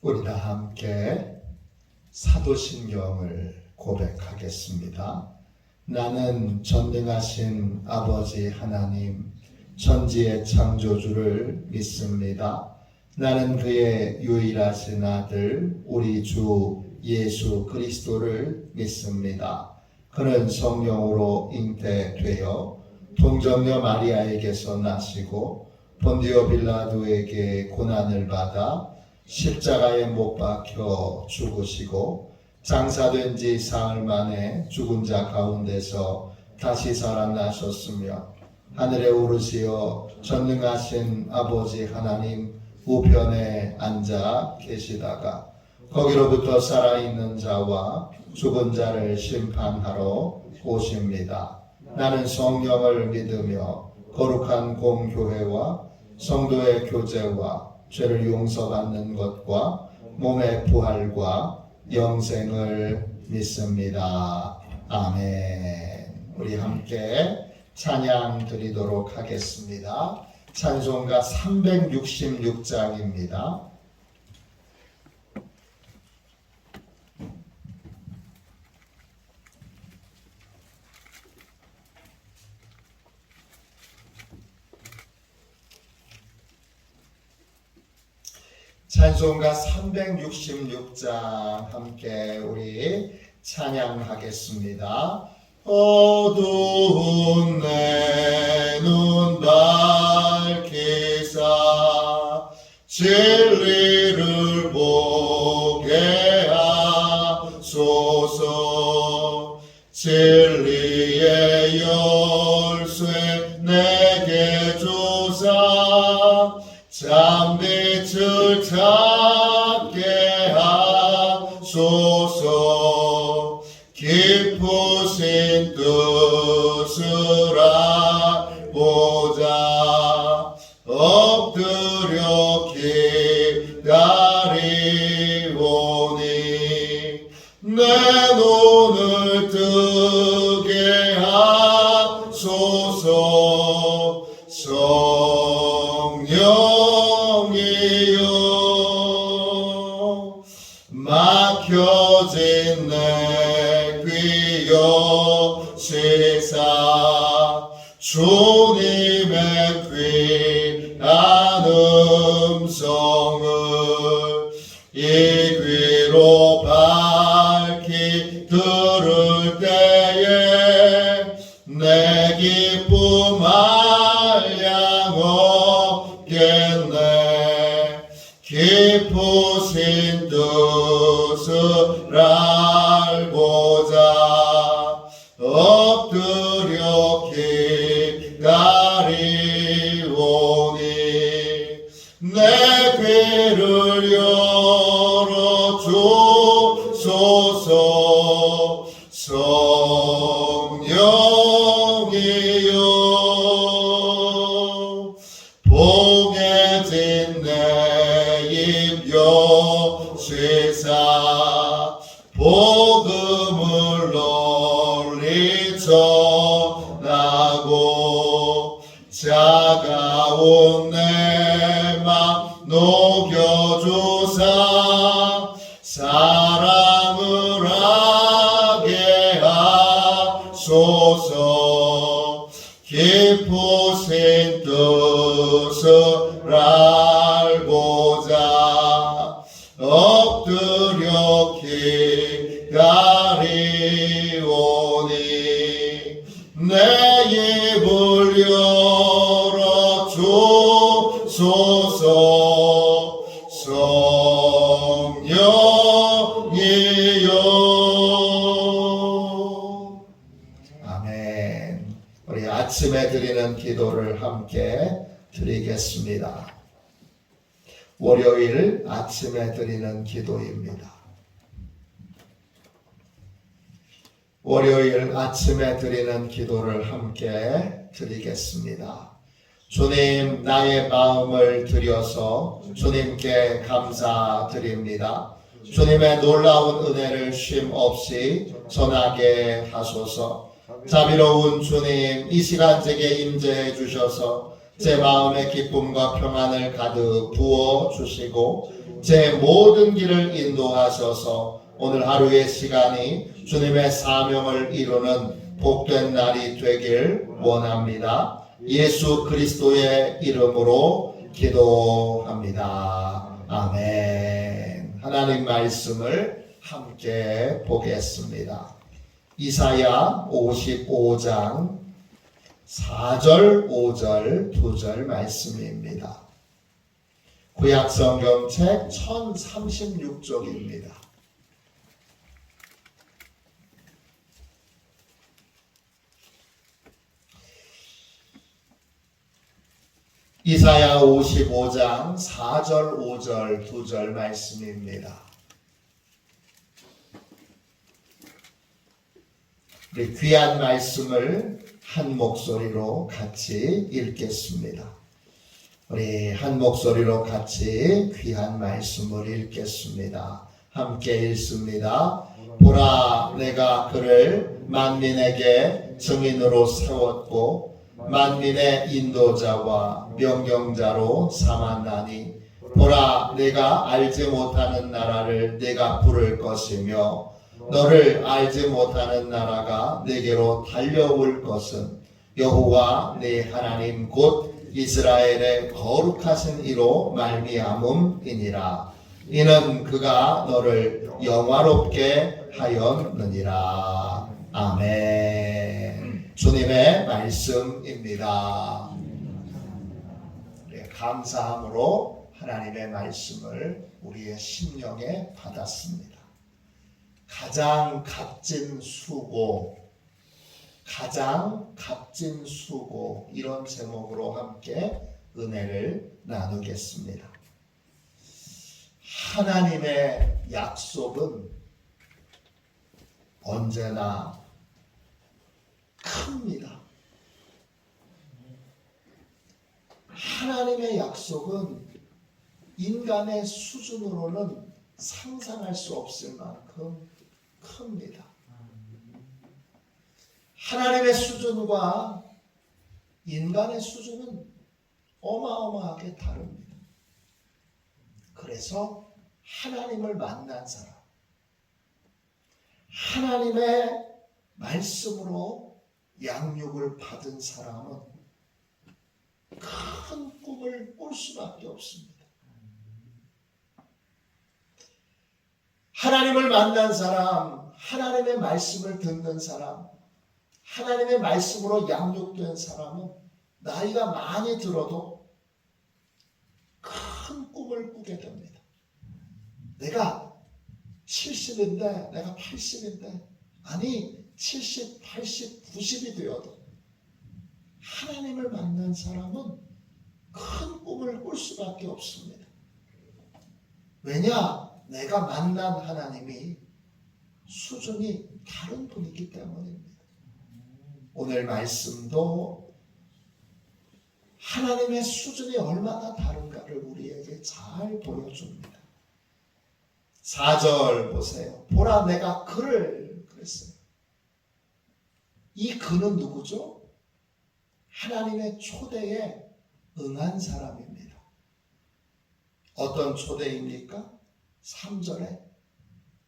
우리 다 함께 사도신경을 고백하겠습니다. 나는 전능하신 아버지 하나님, 천지의 창조주를 믿습니다. 나는 그의 유일하신 아들 우리 주 예수 그리스도를 믿습니다. 그는 성령으로 잉태되어 동정녀 마리아에게서 나시고 본디오 빌라도에게 고난을 받아 십자가에 못 박혀 죽으시고 장사된 지 사흘 만에 죽은 자 가운데서 다시 살아나셨으며 하늘에 오르시어 전능하신 아버지 하나님 우편에 앉아 계시다가 거기로부터 살아있는 자와 죽은 자를 심판하러 오십니다. 나는 성령을 믿으며 거룩한 공교회와 성도의 교제와 죄를 용서받는 것과 몸의 부활과 영생을 믿습니다. 아멘. 우리 함께 찬양 드리도록 하겠습니다. 찬송가 366장입니다. 찬송가 366장 함께 우리 찬양하겠습니다. 어두운 내 눈 밝히사 진리를 보게 하소서. 진리의 열쇠 내게 주사 참빛을 찾게 하소서. 깊으신 뜻을 알고자 엎드려 기다리오니 내 눈을 뜨게 하소서. 성령이여 막혀진 내 귀 여시사 주님의 귀한 음성을 이 귀로 밝히 들을 때에 내 기쁨 한량 없겠네. 깊으신 뜻을 알고자 엎드려 기다리오니 내 귀를 열어주소서. 성령이여 봉해진 내 입 여시사 복음을 널리 전하고 차가운 내 맘 녹여주사 사랑을 하게 하소서. 깊으신 뜻을 알고자 엎드려 기다리오니 내 입을 열어주소서. 성령이여 아멘. 우리 아침에 드리는 기도를 함께 드리겠습니다. 월요일 아침에 드리는 기도입니다. 월요일 아침에 드리는 기도를 함께 드리겠습니다. 주님, 나의 마음을 드려서 주님께 감사드립니다. 주님의 놀라운 은혜를 쉼 없이 전하게 하소서. 자비로운 주님, 이 시간 제게 임재해 주셔서 제 마음에 기쁨과 평안을 가득 부어 주시고 제 모든 길을 인도하셔서 오늘 하루의 시간이 주님의 사명을 이루는 복된 날이 되길 원합니다. 예수 그리스도의 이름으로 기도합니다. 아멘. 하나님 말씀을 함께 보겠습니다. 이사야 55장 4절, 5절, 2절 말씀입니다. 구약성경책 1036쪽입니다. 이사야 55장 4절, 5절, 2절 말씀입니다. 우리 귀한 말씀을 한 목소리로 같이 읽겠습니다. 우리 한 목소리로 같이 귀한 말씀을 읽겠습니다. 함께 읽습니다. 보라, 내가 그를 만민에게 증인으로 세웠고 만민의 인도자와 명령자로 삼았나니 보라, 내가 알지 못하는 나라를 내가 부를 것이며 너를 알지 못하는 나라가 내게로 달려올 것은 여호와 네 하나님 곧 이스라엘의 거룩하신 이로 말미암음이니라. 이는 그가 너를 영화롭게 하였느니라. 아멘. 주님의 말씀입니다. 감사함으로 하나님의 말씀을 우리의 심령에 받았습니다. 가장 값진 수고, 가장 값진 수고, 이런 제목으로 함께 은혜를 나누겠습니다. 하나님의 약속은 언제나 큽니다. 하나님의 약속은 인간의 수준으로는 상상할 수 없을 만큼 큽니다. 하나님의 수준과 인간의 수준은 어마어마하게 다릅니다. 그래서 하나님을 만난 사람, 하나님의 말씀으로 양육을 받은 사람은 큰 꿈을 꿀 수밖에 없습니다. 하나님을 만난 사람, 하나님의 말씀을 듣는 사람, 하나님의 말씀으로 양육된 사람은 나이가 많이 들어도 큰 꿈을 꾸게 됩니다. 내가 70인데, 내가 80인데, 아니 70, 80, 90이 되어도 하나님을 만난 사람은 큰 꿈을 꿀 수밖에 없습니다. 왜냐? 내가 만난 하나님이 수준이 다른 분이기 때문입니다. 오늘 말씀도 하나님의 수준이 얼마나 다른가를 우리에게 잘 보여줍니다. 4절 보세요. 보라, 내가 그를 그랬어요. 이 그는 누구죠? 하나님의 초대에 응한 사람입니다. 어떤 초대입니까? 3절에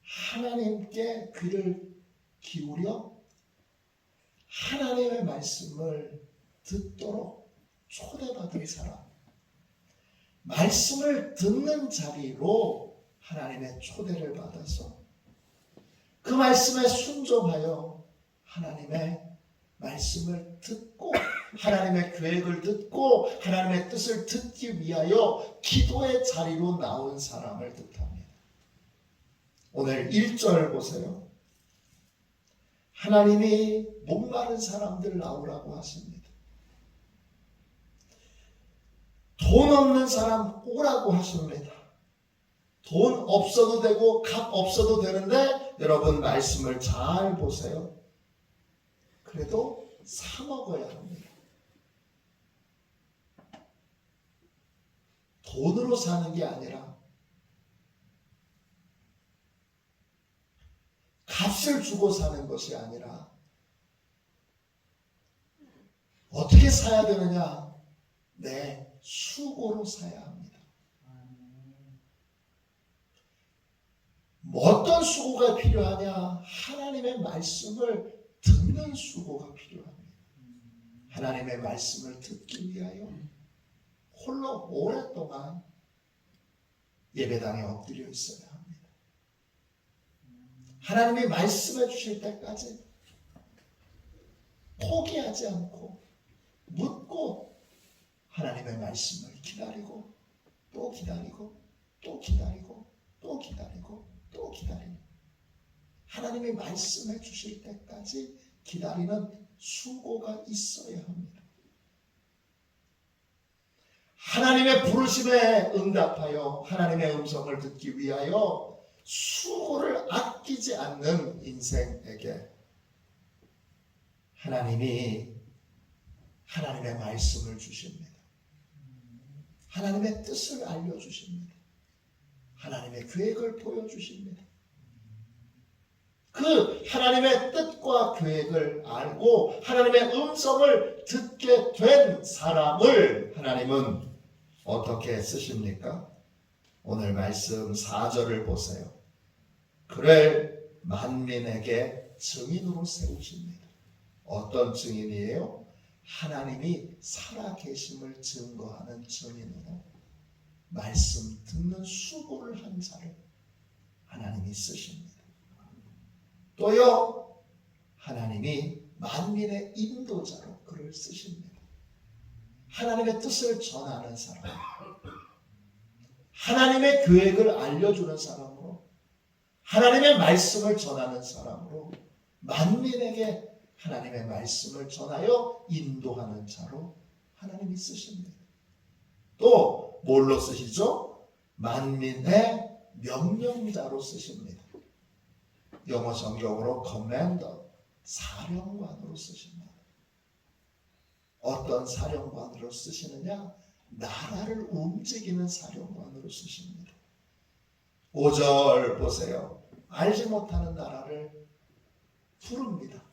하나님께 귀를 기울여 하나님의 말씀을 듣도록 초대받은 사람, 말씀을 듣는 자리로 하나님의 초대를 받아서 그 말씀에 순종하여 하나님의 말씀을 듣고 하나님의 계획을 듣고 하나님의 뜻을 듣기 위하여 기도의 자리로 나온 사람을 뜻합니다. 오늘 1절 보세요. 하나님이 목마른 사람들 나오라고 하십니다. 돈 없는 사람 오라고 하십니다. 돈 없어도 되고 값 없어도 되는데 여러분 말씀을 잘 보세요. 그래도 사 먹어야 합니다. 돈으로 사는 게 아니라 값을 주고 사는 것이 아니라 어떻게 사야 되느냐? 내 수고로 사야 합니다. 어떤 수고가 필요하냐? 하나님의 말씀을 듣는 수고가 필요합니다. 하나님의 말씀을 듣기 위하여 홀로 오랫동안 예배당에 엎드려 있어야 합니다. 하나님이 말씀해 주실 때까지 포기하지 않고 묻고 하나님의 말씀을 기다리고 또 기다리고 또 기다리고 또 기다리고 또 기다리는, 하나님이 말씀해 주실 때까지 기다리는 수고가 있어야 합니다. 하나님의 부르심에 응답하여 하나님의 음성을 듣기 위하여 수고를 아끼지 않는 인생에게 하나님이 하나님의 말씀을 주십니다. 하나님의 뜻을 알려주십니다. 하나님의 계획을 보여주십니다. 그 하나님의 뜻과 계획을 알고 하나님의 음성을 듣게 된 사람을 하나님은 어떻게 쓰십니까? 오늘 말씀 4절을 보세요. 그를 만민에게 증인으로 세우십니다. 어떤 증인이에요? 하나님이 살아계심을 증거하는 증인으로 말씀 듣는 수고를 한 자를 하나님이 쓰십니다. 또요, 하나님이 만민의 인도자로 그를 쓰십니다. 하나님의 뜻을 전하는 사람, 하나님의 계획을 알려주는 사람으로, 하나님의 말씀을 전하는 사람으로, 만민에게 하나님의 말씀을 전하여 인도하는 자로 하나님이 쓰십니다. 또 뭘로 쓰시죠? 만민의 명령자로 쓰십니다. 영어 성경으로 commander, 사령관으로 쓰십니다. 어떤 사령관으로 쓰시느냐? 나라를 움직이는 사령관으로 쓰십니다. 5절 보세요. 알지 못하는 나라를 부릅니다.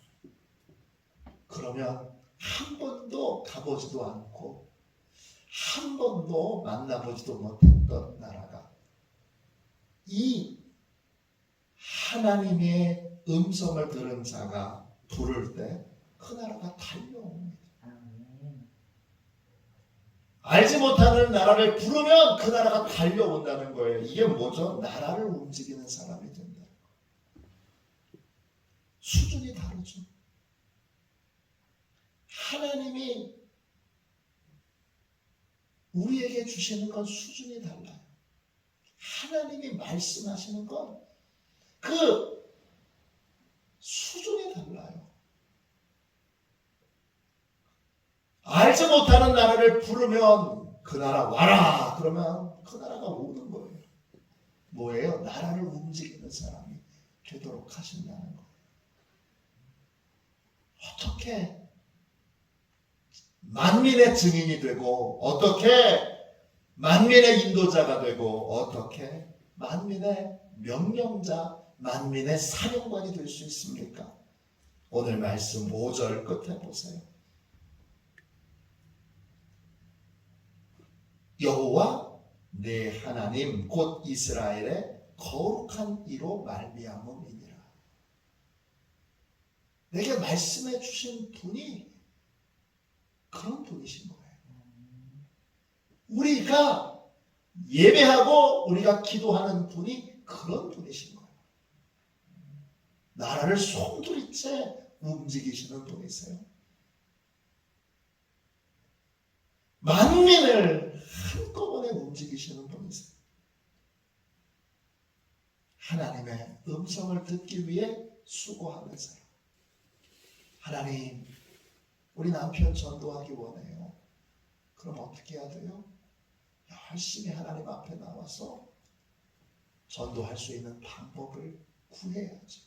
그러면 한 번도 가보지도 않고 한 번도 만나보지도 못했던 나라가 이 하나님의 음성을 들은 자가 부를 때 그 나라가 달려옵니다. 알지 못하는 나라를 부르면 그 나라가 달려온다는 거예요. 이게 뭐죠? 나라를 움직이는 사람이 된다. 수준이 다르죠. 하나님이 우리에게 주시는 건 수준이 달라요. 하나님이 말씀하시는 건 그 수준이 달라요. 알지 못하는 나라를 부르면 그 나라 와라 그러면 그 나라가 오는 거예요. 뭐예요? 나라를 움직이는 사람이 되도록 하신다는 거예요. 어떻게 만민의 증인이 되고 어떻게 만민의 인도자가 되고 어떻게 만민의 명령자, 만민의 사령관이 될 수 있습니까? 오늘 말씀 5절 끝에 보세요. 여호와 내 하나님 곧 이스라엘의 거룩한 이로 말미암음이니라. 내게 말씀해 주신 분이 그런 분이신 거예요. 우리가 예배하고 우리가 기도하는 분이 그런 분이신 거예요. 나라를 송두리째 움직이시는 분이세요. 만민을 한꺼번에 움직이시는 분이세요. 하나님의 음성을 듣기 위해 수고하는 사람. 하나님, 우리 남편 전도하기 원해요. 그럼 어떻게 해야 돼요? 열심히 하나님 앞에 나와서 전도할 수 있는 방법을 구해야죠.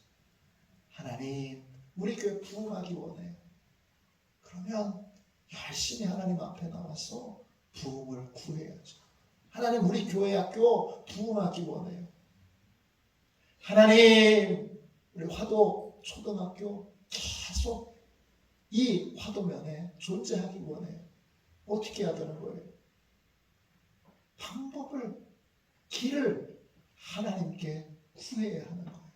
하나님, 우리 교회 부흥하기 원해요. 그러면 열심히 하나님 앞에 나와서 부흥을 구해야죠. 하나님, 우리 교회 학교 부흥하기 원해요. 하나님, 우리 화도 초등학교 계속 이 화도면에 존재하기 원해요. 어떻게 해야 되는 거예요? 방법을, 길을 하나님께 구해야 하는 거예요.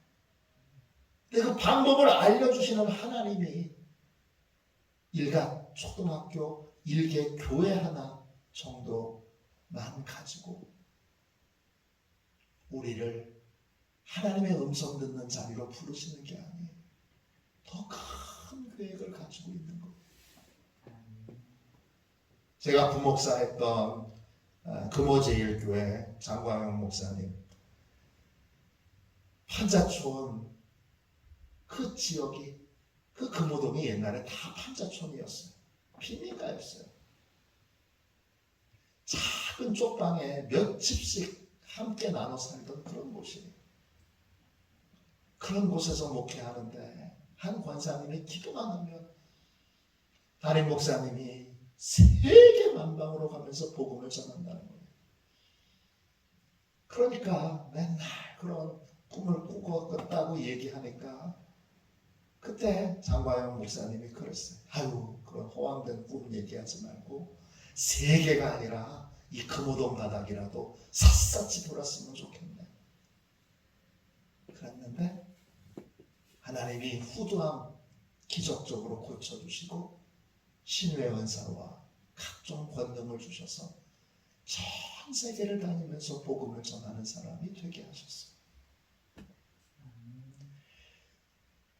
근데 그 방법을 알려주시는 하나님이 일간 초등학교, 일개 교회 하나 정도만 가지고 우리를 하나님의 음성 듣는 자리로 부르시는 게 아니에요. 더 큰 계획을 가지고 있는 거예요. 제가 부목사했던 금호제일교회 장광영 목사님, 판자촌 그 지역이, 그 금호동이 옛날에 다 판자촌이었어요. 빈민가였어요. 작은 쪽방에 몇 집씩 함께 나눠 살던 그런 곳이에요. 그런 곳에서 목회하는데 한 권사님이 기도만 하면 담임 목사님이 세계 만방으로 가면서 복음을 전한다는 거예요. 그러니까 맨날 그런 꿈을 꾸었다고 얘기하니까 그때 장과영 목사님이 그랬어요. 아유, 그런 허황된 꿈 얘기하지 말고 세계가 아니라 이 금호동 바닥이라도 샅샅이 돌았으면 좋겠네. 그랬는데 하나님이 후두암 기적적으로 고쳐주시고 신유의 은사와 각종 권능을 주셔서 전 세계를 다니면서 복음을 전하는 사람이 되게 하셨어요.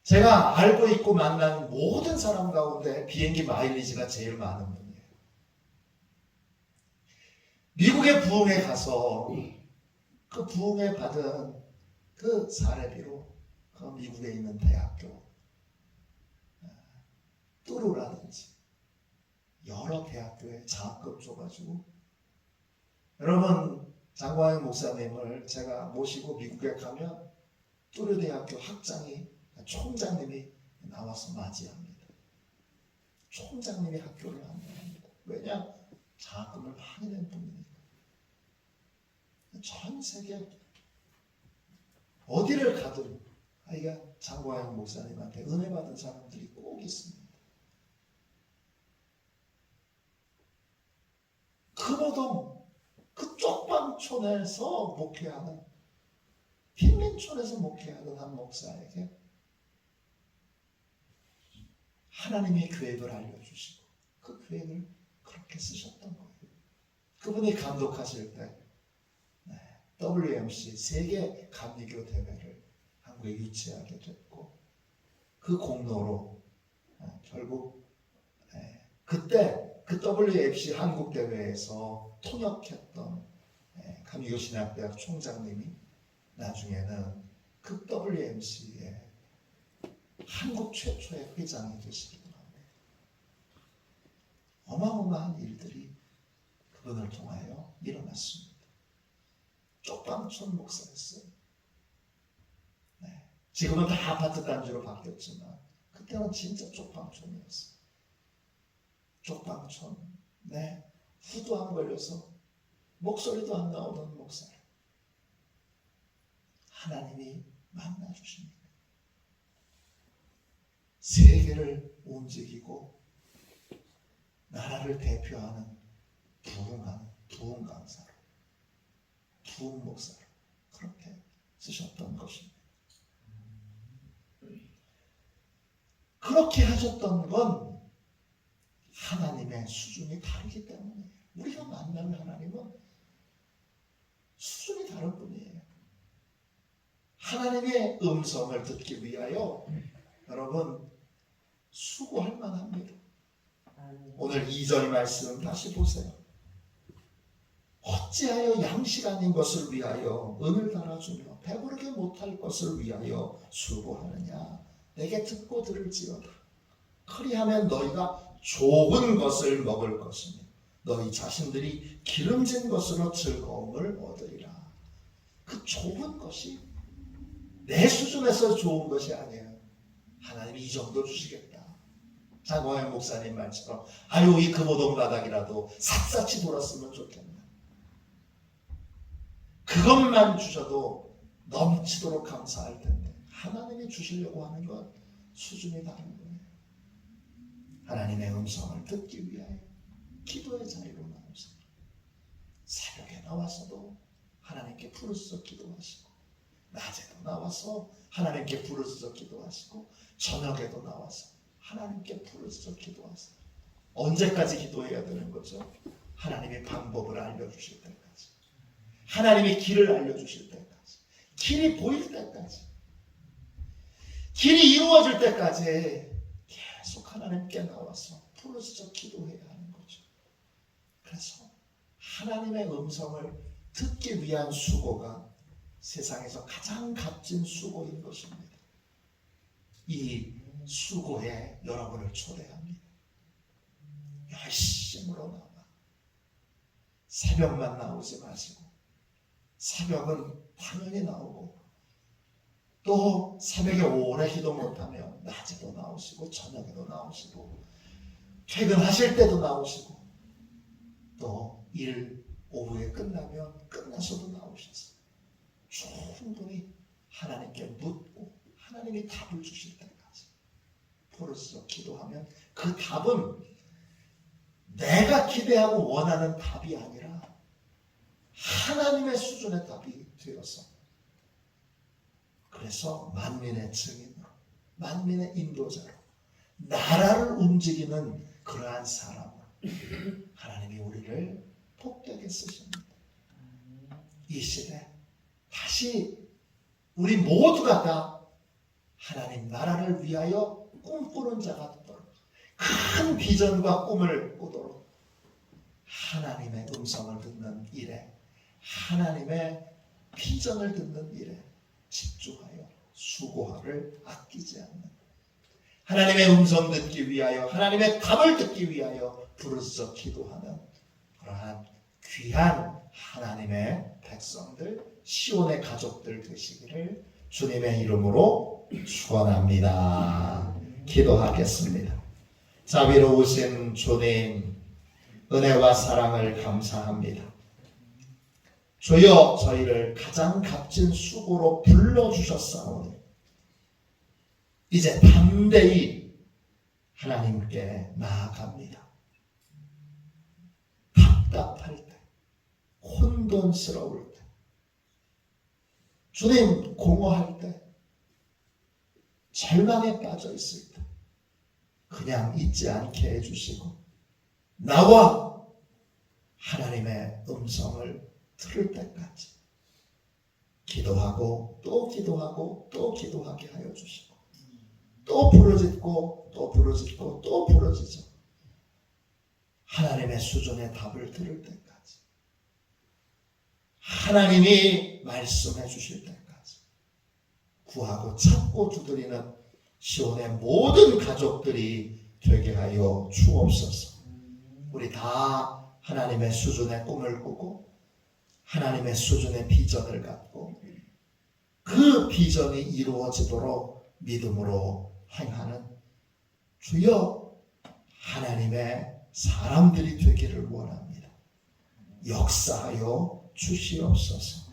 제가 알고 있고 만난 모든 사람 가운데 비행기 마일리지가 제일 많은 분이에요. 미국의 부흥회 가서 그 부흥회 받은 그 사례비로 그 미국에 있는 대학교 뚜루라든지 여러 대학교에 장학금 줘가지고, 여러분 장광영 목사님을 제가 모시고 미국에 가면 뚜루 대학교 학장이, 총장님이 나와서 맞이합니다. 총장님이 학교를 안내합니다. 왜냐? 장학금을 많이 낸 분이니까. 전 세계 어디를 가든 아이가 장광영 목사님한테 은혜 받은 사람들이 꼭 있습니다. 금호동 그 쪽방촌에서 목회하는, 빈민촌에서 목회하는 한 목사에게 하나님의 계획을 알려주시고 그 계획을 그렇게 쓰셨던 거예요. 그분이 감독하실 때 WMC 세계 감리교 대회를 한국에 유치하게 됐고, 그 공로로 결국 그때 그 WMC 한국 대회에서 통역했던 감리교신학대학 총장님이 나중에는 그 WMC의 한국 최초의 회장이 되시기도 합니다. 어마어마한 일들이 그분을 통하여 일어났습니다. 쪽방촌 목사였어요. 지금은 다 아파트 단지로 바뀌었지만 그때는 진짜 쪽방촌이었어요. 쪽방촌, 후두암 걸려서 목소리도 안 나오던 목사를 하나님이 만나주십니다. 세계를 움직이고 나라를 대표하는 부흥 강사로, 부흥 목사로 그렇게 쓰셨던 것입니다. 그렇게 하셨던 건 하나님의 수준이 다르기 때문이에요. 우리가 만나는 하나님은 수준이 다른 분이에요. 하나님의 음성을 듣기 위하여 여러분 수고할 만합니다. 오늘 2절 말씀 다시 보세요. 어찌하여 양식 아닌 것을 위하여 은을 달아주며 배부르게 못할 것을 위하여 수고하느냐. 내게 듣고 들을지어다. 그리하면 너희가 좋은 것을 먹을 것이며 너희 자신들이 기름진 것으로 즐거움을 얻으리라. 그 좋은 것이 내 수준에서 좋은 것이 아니에요. 하나님이 이 정도 주시겠다. 장광영 목사님 말처럼 아유, 이 금호동 바닥이라도 샅샅이 돌았으면 좋겠네. 그것만 주셔도 넘치도록 감사할 텐데 하나님이 주시려고 하는 건 수준이 다른 거예요. 하나님의 음성을 듣기 위하여 기도의 자리로 나오세요. 새벽에 나와서도 하나님께 부르짖어 기도하시고, 낮에도 나와서 하나님께 부르짖어 기도하시고, 저녁에도 나와서 하나님께 부르짖어 기도하세요. 언제까지 기도해야 되는 거죠? 하나님이 방법을 알려주실 때까지, 하나님이 길을 알려주실 때까지, 길이 보일 때까지, 길이 이루어질 때까지 계속 하나님께 나와서 부르짖어 기도해야 하는 거죠. 그래서 하나님의 음성을 듣기 위한 수고가 세상에서 가장 값진 수고인 것입니다. 이 수고에 여러분을 초대합니다. 열심으로 나와. 새벽만 나오지 마시고, 새벽은 당연히 나오고, 또 새벽에 오래 기도 못하면 낮에도 나오시고, 저녁에도 나오시고, 퇴근하실 때도 나오시고, 또 일 오후에 끝나면 끝나서도 나오셔서 충분히 하나님께 묻고 하나님이 답을 주실 때까지 부르짖어 기도하면, 그 답은 내가 기대하고 원하는 답이 아니라 하나님의 수준의 답이 되어서, 그래서 만민의 증인으로, 만민의 인도자로, 나라를 움직이는 그러한 사람으로 하나님이 우리를 복되게 쓰십니다. 이 시대 다시 우리 모두가 다 하나님 나라를 위하여 꿈꾸는 자가 되도록, 큰 비전과 꿈을 꾸도록 하나님의 음성을 듣는 일에, 하나님의 비전을 듣는 일에 집중하여 수고를 아끼지 않는, 하나님의 음성 듣기 위하여, 하나님의 답을 듣기 위하여 부르짖어 기도하는 그러한 귀한 하나님의 백성들, 시온의 가족들 되시기를 주님의 이름으로 축원합니다. 기도하겠습니다. 자비로우신 주님, 은혜와 사랑을 감사합니다. 주여, 저희를 가장 값진 수고로 불러주셨사오니 이제 담대히 하나님께 나아갑니다. 답답할 때, 혼돈스러울 때, 주님 공허할 때, 절망에 빠져 있을 때 그냥 잊지 않게 해주시고, 나와 하나님의 음성을 들을 때까지 기도하고 또 기도하고 또 기도하게 하여 주시고, 또 부르짖고 또 부르짖고 또 부르짖어 하나님의 수준의 답을 들을 때까지, 하나님이 말씀해 주실 때까지 구하고 찾고 두드리는 시온의 모든 가족들이 되게 하여 주옵소서. 우리 다 하나님의 수준의 꿈을 꾸고 하나님의 수준의 비전을 갖고 그 비전이 이루어지도록 믿음으로 행하는 주여 하나님의 사람들이 되기를 원합니다. 역사하여 주시옵소서.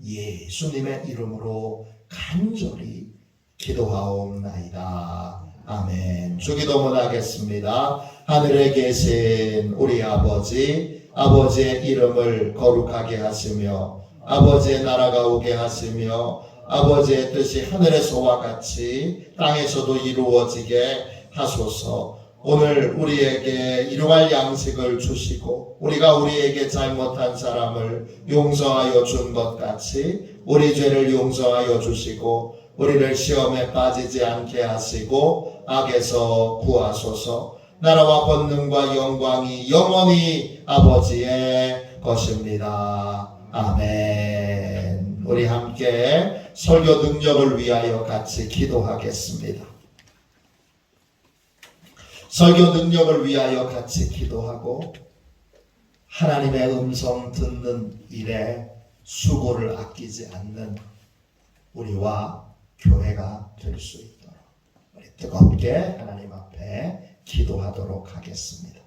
예수님의 이름으로 간절히 기도하옵나이다. 아멘. 주기도문 하겠습니다. 하늘에 계신 우리 아버지, 아버지의 이름을 거룩하게 하시며 아버지의 나라가 오게 하시며 아버지의 뜻이 하늘에서와 같이 땅에서도 이루어지게 하소서. 오늘 우리에게 일용할 양식을 주시고 우리가 우리에게 잘못한 사람을 용서하여 준 것 같이 우리 죄를 용서하여 주시고 우리를 시험에 빠지지 않게 하시고 악에서 구하소서. 나라와 권능과 영광이 영원히 아버지의 것입니다. 아멘. 우리 함께 설교 능력을 위하여 같이 기도하겠습니다. 설교 능력을 위하여 같이 기도하고 하나님의 음성 듣는 일에 수고를 아끼지 않는 우리와 교회가 될 수 있도록 우리 뜨겁게 하나님 앞에 기도하도록 하겠습니다.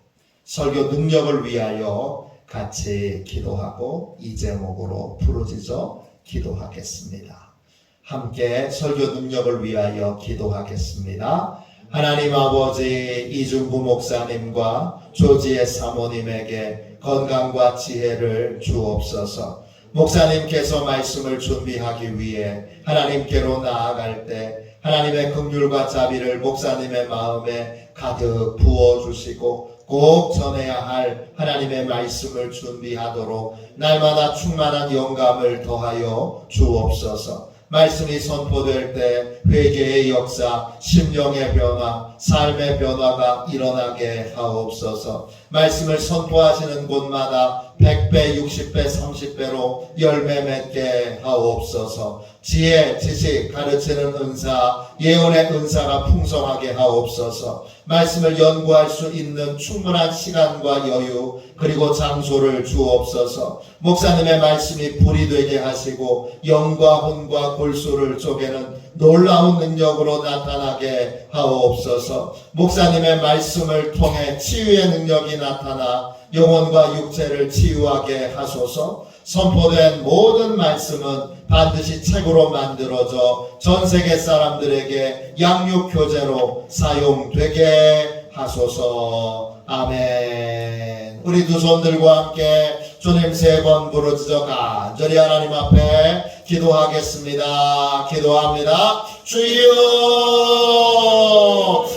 설교 능력을 위하여 같이 기도하고 이 제목으로 부르짖어 기도하겠습니다. 함께 설교 능력을 위하여 기도하겠습니다. 하나님 아버지 이중구 목사님과 조지의 사모님에게 건강과 지혜를 주옵소서. 목사님께서 말씀을 준비하기 위해 하나님께로 나아갈 때 하나님의 긍휼과 자비를 목사님의 마음에 가득 부어주시고 꼭 전해야 할 하나님의 말씀을 준비하도록 날마다 충만한 영감을 더하여 주옵소서. 말씀이 선포될 때 회개의 역사, 심령의 변화, 삶의 변화가 일어나게 하옵소서. 말씀을 선포하시는 곳마다 100배, 60배, 30배로 열매 맺게 하옵소서. 지혜, 지식, 가르치는 은사, 예언의 은사가 풍성하게 하옵소서. 말씀을 연구할 수 있는 충분한 시간과 여유 그리고 장소를 주옵소서. 목사님의 말씀이 불이 되게 하시고 영과 혼과 골수를 쪼개는 놀라운 능력으로 나타나게 하옵소서. 목사님의 말씀을 통해 치유의 능력이 나타나 영혼과 육체를 치유하게 하소서. 선포된 모든 말씀은 반드시 책으로 만들어져 전 세계 사람들에게 양육 교재로 사용되게 하소서. 아멘. 우리 두 손 들고 함께 주님 3번 부르짖어 간절히 하나님 앞에 기도하겠습니다. 기도합니다. 주여,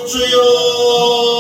주여.